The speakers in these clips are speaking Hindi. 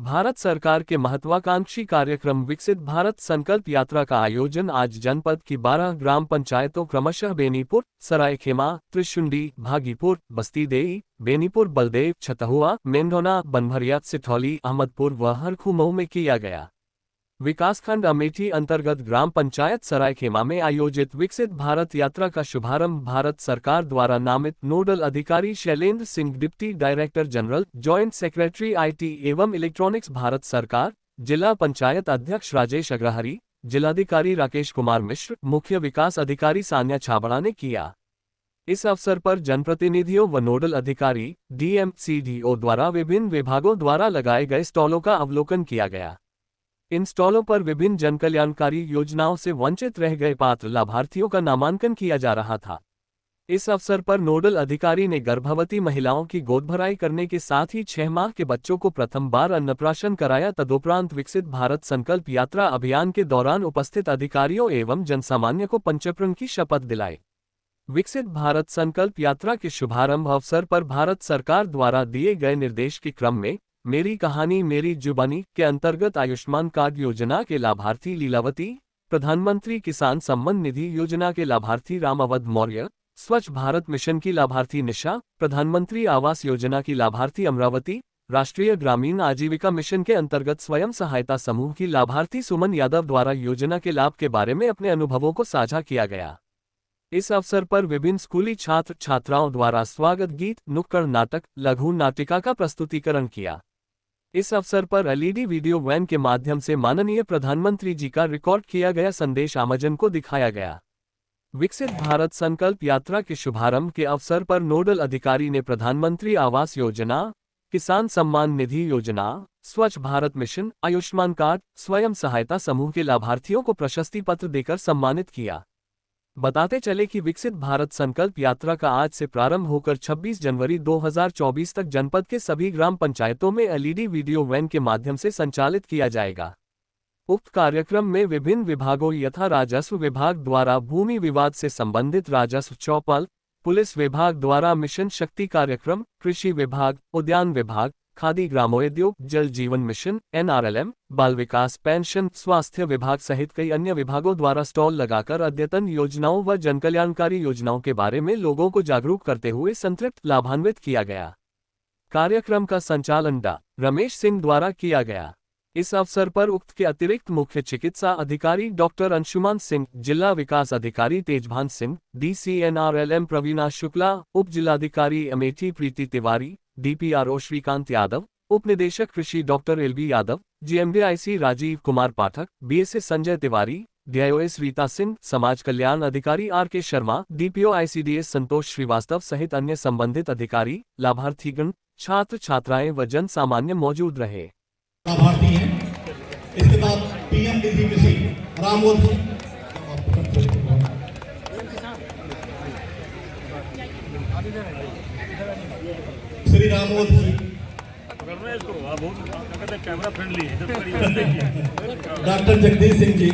भारत सरकार के महत्वाकांक्षी कार्यक्रम विकसित भारत संकल्प यात्रा का आयोजन आज जनपद की 12 ग्राम पंचायतों क्रमशः बेनीपुर, सरायखेमा, त्रिशुंडी, भागीपुर, बस्तीदेई, बेनीपुर, बलदेव, छतहुआ, मेंढोना, बनभरिया, सिठौली, अहमदपुर व हरखू में किया गया। विकासखंड अमेठी अंतर्गत ग्राम पंचायत सरायखेमा में आयोजित विकसित भारत यात्रा का शुभारंभ भारत सरकार द्वारा नामित नोडल अधिकारी Shailendra Singh, deputy director general, joint secretary IT एवं इलेक्ट्रॉनिक्स भारत सरकार, जिला पंचायत अध्यक्ष राजेश अग्रहरी, जिलाधिकारी राकेश कुमार मिश्र, मुख्य विकास अधिकारी सान्या छाबड़ा ने किया। इस अवसर पर जनप्रतिनिधियों व नोडल अधिकारी, डीएम, सीडीओ द्वारा विभिन्न विभागों द्वारा लगाए गए स्टॉलों का अवलोकन किया गया। इन स्टॉलों पर विभिन्न जनकल्याणकारी योजनाओं से वंचित रह गए पात्र लाभार्थियों का नामांकन किया जा रहा था। इस अवसर पर नोडल अधिकारी ने गर्भवती महिलाओं की गोद भराई करने के साथ ही 6 माह के बच्चों को प्रथम बार अन्नप्राशन कराया। तदुपरांत विकसित भारत संकल्प यात्रा अभियान के दौरान उपस्थित अधिकारियों एवं जनसामान्य को पंचप्रण की शपथ दिलाई। विकसित भारत संकल्प यात्रा के शुभारंभ अवसर पर भारत सरकार द्वारा दिए गए निर्देश के क्रम में मेरी कहानी मेरी जुबानी के अंतर्गत आयुष्मान कार्ड योजना के लाभार्थी लीलावती, प्रधानमंत्री किसान सम्मान निधि योजना के लाभार्थी राम अवध मौर्य, स्वच्छ भारत मिशन की लाभार्थी निशा, प्रधानमंत्री आवास योजना की लाभार्थी अमरावती, राष्ट्रीय ग्रामीण आजीविका मिशन के अंतर्गत स्वयं सहायता समूह की लाभार्थी सुमन यादव द्वारा योजना के लाभ के बारे में अपने अनुभवों को साझा किया गया। इस अवसर पर विभिन्न स्कूली छात्र छात्राओं द्वारा स्वागत गीत, नुक्कड़ नाटक, लघु नाटिका का प्रस्तुतिकरण किया। इस अवसर पर एलईडी वीडियो वैन के माध्यम से माननीय प्रधानमंत्री जी का रिकॉर्ड किया गया संदेश आमजन को दिखाया गया। विकसित भारत संकल्प यात्रा के शुभारंभ के अवसर पर नोडल अधिकारी ने प्रधानमंत्री आवास योजना, किसान सम्मान निधि योजना, स्वच्छ भारत मिशन, आयुष्मान कार्ड, स्वयं सहायता समूह के लाभार्थियों को प्रशस्ति पत्र देकर सम्मानित किया। बताते चले कि विकसित भारत संकल्प यात्रा का आज से प्रारंभ होकर 26 जनवरी 2024 तक जनपद के सभी ग्राम पंचायतों में एलईडी वीडियो वैन के माध्यम से संचालित किया जाएगा। उक्त कार्यक्रम में विभिन्न विभागों यथा राजस्व विभाग द्वारा भूमि विवाद से संबंधित राजस्व चौपाल, पुलिस विभाग द्वारा मिशन शक्ति कार्यक्रम, कृषि विभाग, उद्यान विभाग, खादी ग्रामोद्योग, जल जीवन मिशन, एनआरएलएम, बाल विकास पेंशन, स्वास्थ्य विभाग सहित कई अन्य विभागों द्वारा स्टॉल लगाकर अद्यतन योजनाओं व जनकल्याणकारी योजनाओं के बारे में लोगों को जागरूक करते हुए संतृप्त लाभान्वित किया गया। कार्यक्रम का संचालन डा. रमेश सिंह द्वारा किया गया। इस अवसर पर उक्त के अतिरिक्त मुख्य चिकित्सा अधिकारी डॉक्टर अंशुमान सिंह, जिला विकास अधिकारी तेजभान सिंह, डीसीएनआरएलएम प्रवीणा शुक्ला, उप जिलाधिकारी अमेठी प्रीति तिवारी, डीपीआरओ श्रीकांत यादव, उप निदेशक कृषि doctor LB Yadav, जीएमडीआईसी Rajiv Kumar Pathak, BSA Sanjay Tiwari, DIOS Rita Singh, समाज कल्याण अधिकारी आरके शर्मा, डीपीओ आईसीडीएस संतोष श्रीवास्तव सहित अन्य संबंधित अधिकारी, लाभार्थीगण, छात्र छात्राएं व जन सामान्य मौजूद रहे। लाभार्थी हैं। इसके बाद PM DDPC Ramod Shri Ramod ji, camera friendly doctor Jagdish Singh ji,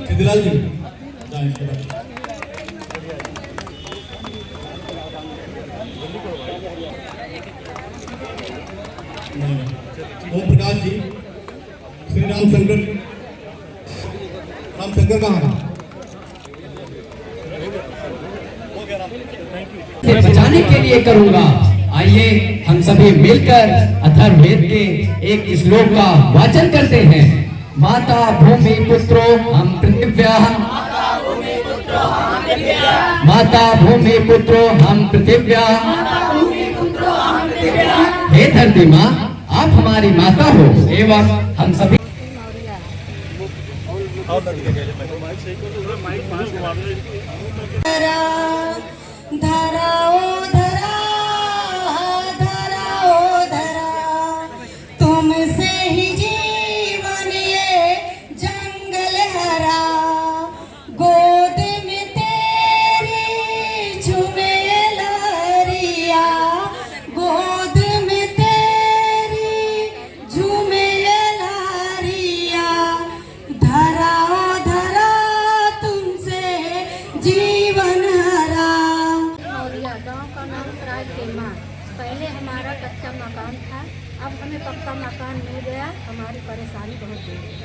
Siddhilal ji, Om Prakash ji, Shri Ramshankar कहाँ से बचाने के लिए करूंगा। आइए हम सभी मिलकर अथर्ववेद के एक श्लोक का वाचन करते हैं। माता भूमि पुत्रो हम पृथिव्या, माता भूमि पुत्रो हम पृथिव्या, हे धरती माँ आप हमारी माता हो एवं हम सभी धरा ओ धरा, धरा ओ धरा, तुमसे ही जीवन ये जंगल हरा, गोद में तेरी झूमे लहरिया, गोद में तेरी झूमे लहरिया, धरा ओ धरा तुमसे जीवन हरा। मकान था। अब हमें पक्का मकान मिल गया, हमारी परेशानी बहुत दूर है।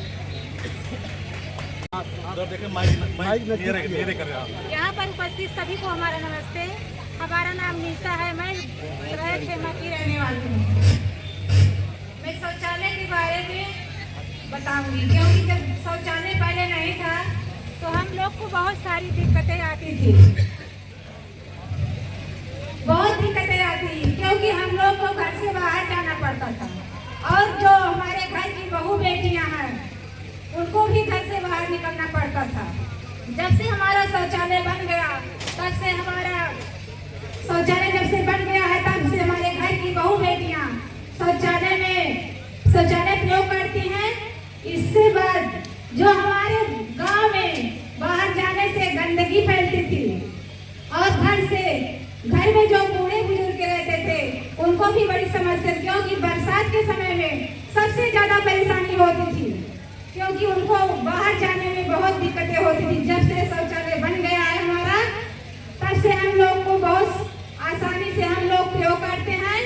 यहाँ पर उपस्थित सभी को हमारा नमस्ते। हमारा नाम निशा है, मैं सराय खेमा की रहने वाली हूँ। मैं शौचालय के बारे में बताऊंगी, क्योंकि जब शौचालय पहले नहीं था तो हम लोग को बहुत सारी दिक्कतें आती थी, क्योंकि हम लोग को घर से बाहर जाना पड़ता था। और जो हमारे घर की बहू बेटियां हैं उनको भी घर से बाहर निकलना पड़ता था। जब से हमारा शौचालय बन गया है, तब से हमारे घर की बहू बेटियां शौचालय प्रयोग करती हैं। इससे बाद जो हमारे गांव में बाहर जाने से गंदगी फैलती थी और घर में जो बूढ़े बुजुर्ग रहते थे उनको भी बड़ी समस्या, क्योंकि बरसात के समय में सबसे ज्यादा परेशानी होती थी, क्योंकि उनको बाहर जाने में बहुत दिक्कतें होती थी। जब से शौचालय बन गया है हमारा, तब से हम लोग को बहुत आसानी से हम लोग प्रयोग करते हैं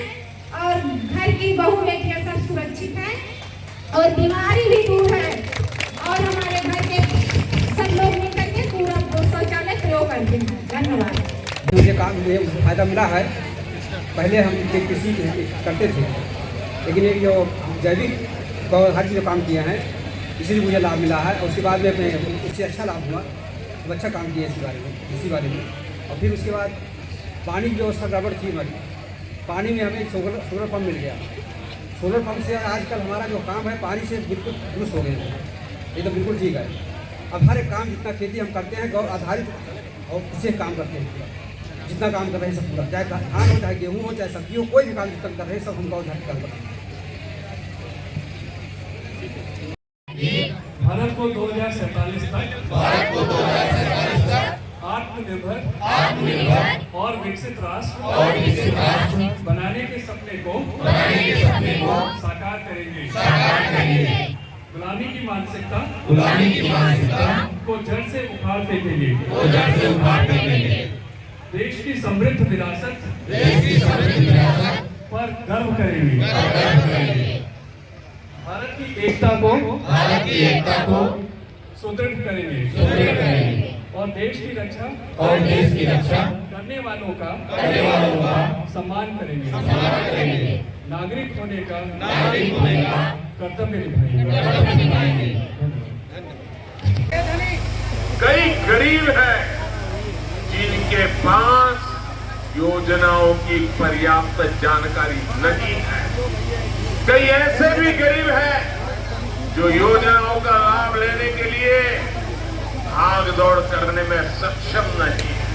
और घर की बहू बेटियां सब सुरक्षित हैं और बीमारी भी दूर है। और हमारे घर के सब लोग मिलकर के पूरा शौचालय प्रयोग करते हैं। धन्यवाद। मुझे फायदा मिला है। पहले हम कृषि करते थे, लेकिन ये जो जैविक हर चीज़ काम किए हैं, इसलिए मुझे लाभ मिला है। और उसके बाद में उससे अच्छा लाभ हुआ, तो अच्छा काम किया इसी बारे में। और फिर उसके बाद पानी की व्यवस्था गड़बड़ थी हमारी, पानी में हमें सोलर पंप मिल गया। सोलर पंप से आजकल हमारा जो काम है पानी से बिल्कुल दुरुस्त हो गए हैं, ये तो बिल्कुल ठीक है। अब हर एक काम जितना खेती हम करते हैं गौ आधारित और इससे काम करते हैं पूरा, जितना काम कर रहे हैं सब पूरा, चाहे धान हो, चाहे गेहूँ हो, चाहे सब्जी हो, कोई भी काम जितना कर रहे हैं सब हम गौ आधारित काम करते हैं। भारत को 2047 तक आत्मनिर्भर और विकसित राष्ट्र बनाने के सपने को साकार करेंगे। गुलामी की मानसिकता को जड़ से उखाड़ फेंकेंगे। देश की समृद्ध विरासत पर गर्व करेंगे। भारत की एकता को सुदृढ़ करेंगे और देश की रक्षा करने वालों का सम्मान करेंगे। नागरिक होने का कर्तव्य निभाएंगे। कई गरीब हैं जिनके पास योजनाओं की पर्याप्त जानकारी नहीं है। कई ऐसे भी गरीब हैं जो योजनाओं का लाभ लेने के लिए भाग दौड़ करने में सक्षम नहीं है।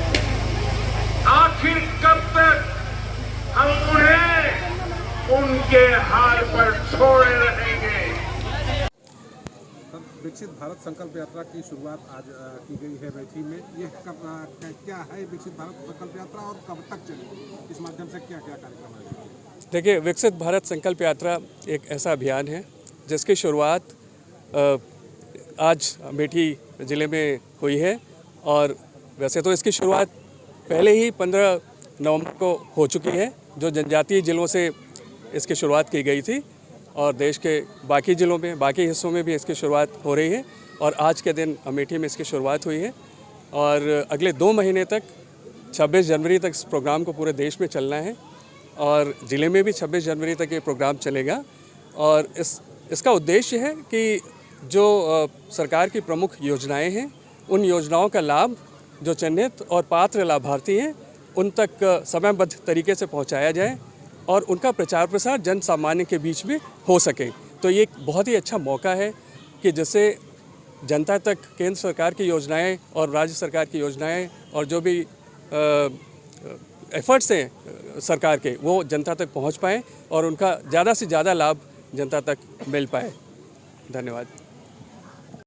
आखिर कब तक हम उन्हें उनके हाल पर छोड़े रहेंगे? विकसित भारत संकल्प यात्रा की शुरुआत आज की गई है बैठी में। ये क्या है विकसित भारत संकल्प यात्रा और कब तक चलेगी? इस माध्यम से क्या क्या कार्यक्रम है? देखिए, विकसित भारत संकल्प यात्रा एक ऐसा अभियान है जिसकी शुरुआत आज अमेठी ज़िले में हुई है। और वैसे तो इसकी शुरुआत पहले ही 15 नवंबर को हो चुकी है, जो जनजातीय ज़िलों से इसकी शुरुआत की गई थी और देश के बाकी ज़िलों में, बाकी हिस्सों में भी इसकी शुरुआत हो रही है। और आज के दिन अमेठी में इसकी शुरुआत हुई है और अगले 2 महीने तक 26 जनवरी तक इस प्रोग्राम को पूरे देश में चलना है और ज़िले में भी 26 जनवरी तक ये प्रोग्राम चलेगा। और इसका उद्देश्य है कि जो सरकार की प्रमुख योजनाएं हैं, उन योजनाओं का लाभ जो चिन्हित और पात्र लाभार्थी हैं उन तक समयबद्ध तरीके से पहुंचाया जाए और उनका प्रचार प्रसार जन सामान्य के बीच में हो सके। तो ये एक बहुत ही अच्छा मौका है कि जिससे जनता तक केंद्र सरकार की योजनाएं और राज्य सरकार की योजनाएं और जो भी एफर्ट्स हैं सरकार के, वो जनता तक पहुंच पाएँ और उनका ज़्यादा से ज़्यादा लाभ जनता तक मिल पाए। धन्यवाद।